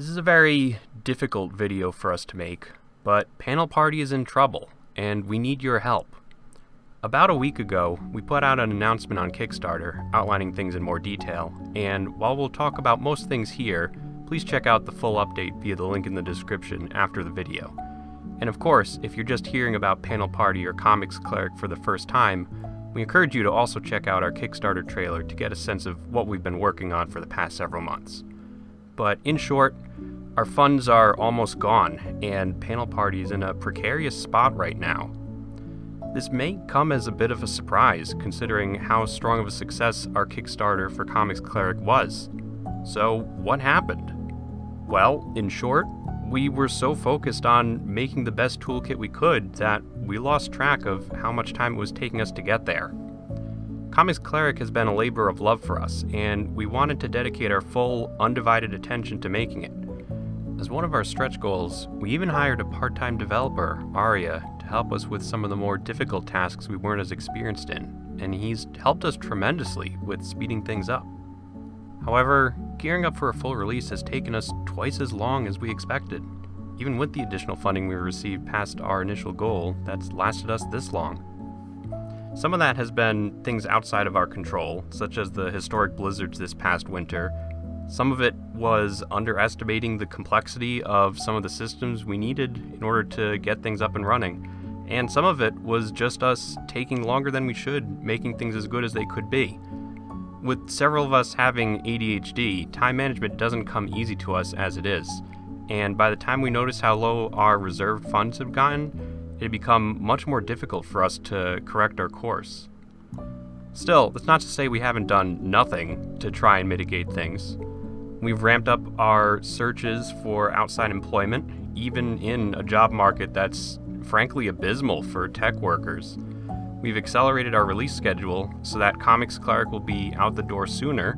This is a very difficult video for us to make, but Panel Party is in trouble, and we need your help. About a week ago, we put out an announcement on Kickstarter outlining things in more detail, and while we'll talk about most things here, please check out the full update via the link in the description after the video. And of course, if you're just hearing about Panel Party or Comix Cleric for the first time, we encourage you to also check out our Kickstarter trailer to get a sense of what we've been working on for the past several months. But in short, our funds are almost gone, and Panel Party is in a precarious spot right now. This may come as a bit of a surprise, considering how strong of a success our Kickstarter for Comix Cleric was. So, what happened? Well, in short, we were so focused on making the best toolkit we could that we lost track of how much time it was taking us to get there. Comix Cleric has been a labor of love for us, and we wanted to dedicate our full, undivided attention to making it. As one of our stretch goals, we even hired a part-time developer, Arya, to help us with some of the more difficult tasks we weren't as experienced in, and he's helped us tremendously with speeding things up. However, gearing up for a full release has taken us twice as long as we expected. Even with the additional funding we received past our initial goal, that's lasted us this long. Some of that has been things outside of our control, such as the historic blizzards this past winter. Some of it was underestimating the complexity of some of the systems we needed in order to get things up and running. And some of it was just us taking longer than we should, making things as good as they could be. With several of us having ADHD, time management doesn't come easy to us as it is. And by the time we noticed how low our reserved funds had gotten, it had become much more difficult for us to correct our course. Still, that's not to say we haven't done nothing to try and mitigate things. We've ramped up our searches for outside employment, even in a job market that's frankly abysmal for tech workers. We've accelerated our release schedule so that Comix Cleric will be out the door sooner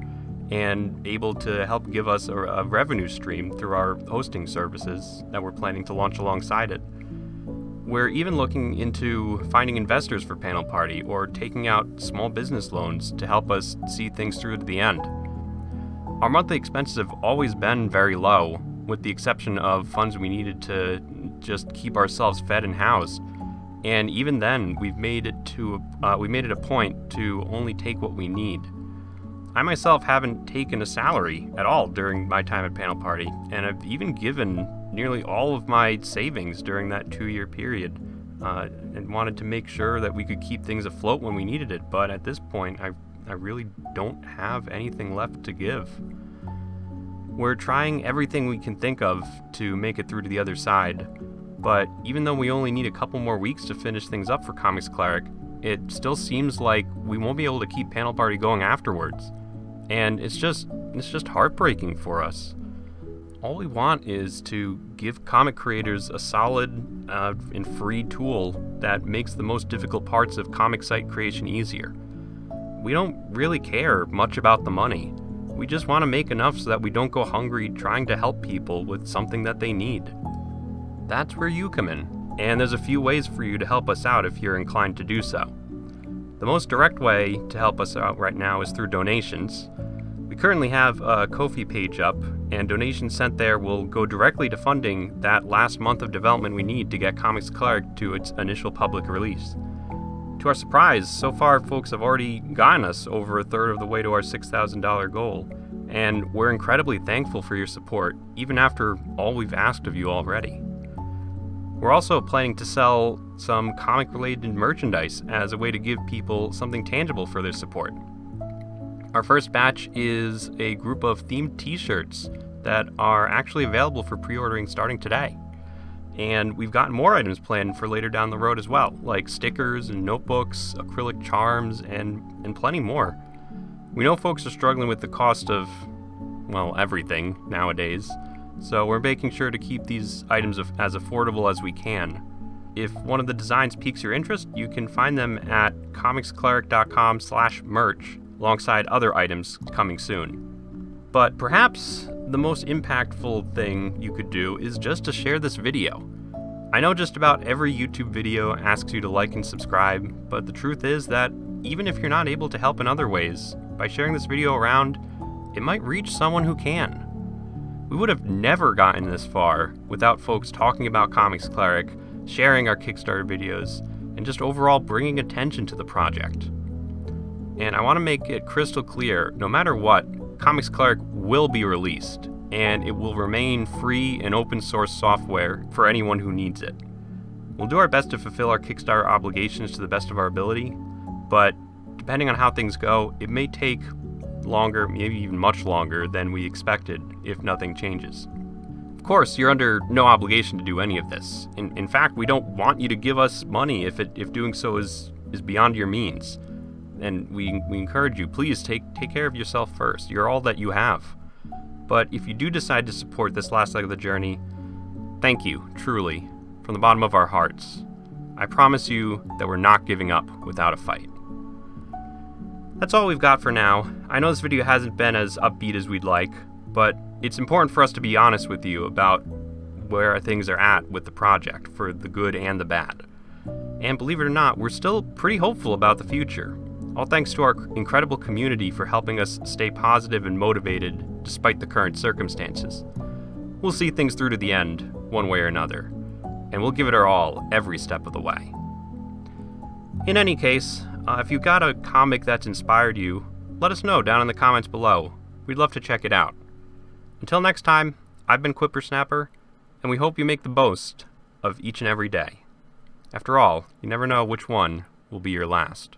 and able to help give us a revenue stream through our hosting services that we're planning to launch alongside it. We're even looking into finding investors for Panel Party or taking out small business loans to help us see things through to the end. Our monthly expenses have always been very low, with the exception of funds we needed to just keep ourselves fed and housed. And even then, we've made it a point to only take what we need. I myself haven't taken a salary at all during my time at Panel Party, and I've even given nearly all of my savings during that 2-year period, and wanted to make sure that we could keep things afloat when we needed it. But at this point, I really don't have anything left to give. We're trying everything we can think of to make it through to the other side, but even though we only need a couple more weeks to finish things up for Comix Cleric, it still seems like we won't be able to keep Panel Party going afterwards. And it's just heartbreaking for us. All we want is to give comic creators a solid and free tool that makes the most difficult parts of comic site creation easier. We don't really care much about the money. We just want to make enough so that we don't go hungry trying to help people with something that they need. That's where you come in, and there's a few ways for you to help us out if you're inclined to do so. The most direct way to help us out right now is through donations. We currently have a Ko-fi page up, and donations sent there will go directly to funding that last month of development we need to get Comix Cleric to its initial public release. To our surprise, so far folks have already gotten us over a third of the way to our $6,000 goal, and we're incredibly thankful for your support, even after all we've asked of you already. We're also planning to sell some comic-related merchandise as a way to give people something tangible for their support. Our first batch is a group of themed t-shirts that are actually available for pre-ordering starting today. And we've got more items planned for later down the road as well, like stickers and notebooks, acrylic charms, and plenty more. We know folks are struggling with the cost of, well, everything nowadays, so we're making sure to keep these items as affordable as we can. If one of the designs piques your interest, you can find them at comicscleric.com/merch alongside other items coming soon. But perhaps the most impactful thing you could do is just to share this video. I know just about every YouTube video asks you to like and subscribe, but the truth is that even if you're not able to help in other ways, by sharing this video around, it might reach someone who can. We would have never gotten this far without folks talking about Comics Cleric, sharing our Kickstarter videos, and just overall bringing attention to the project. And I want to make it crystal clear, no matter what, Comics Cleric will be released, and it will remain free and open source software for anyone who needs it. We'll do our best to fulfill our Kickstarter obligations to the best of our ability, but depending on how things go, it may take longer, maybe even much longer than we expected if nothing changes. Of course, you're under no obligation to do any of this. In fact, we don't want you to give us money if doing so is beyond your means. And we encourage you, please take care of yourself first. You're all that you have. But if you do decide to support this last leg of the journey, thank you, truly, from the bottom of our hearts. I promise you that we're not giving up without a fight. That's all we've got for now. I know this video hasn't been as upbeat as we'd like, but it's important for us to be honest with you about where things are at with the project, for the good and the bad. And believe it or not, we're still pretty hopeful about the future. All thanks to our incredible community for helping us stay positive and motivated despite the current circumstances. We'll see things through to the end, one way or another, and we'll give it our all every step of the way. In any case, if you've got a comic that's inspired you, let us know down in the comments below. We'd love to check it out. Until next time, I've been Quippersnapper, and we hope you make the most of each and every day. After all, you never know which one will be your last.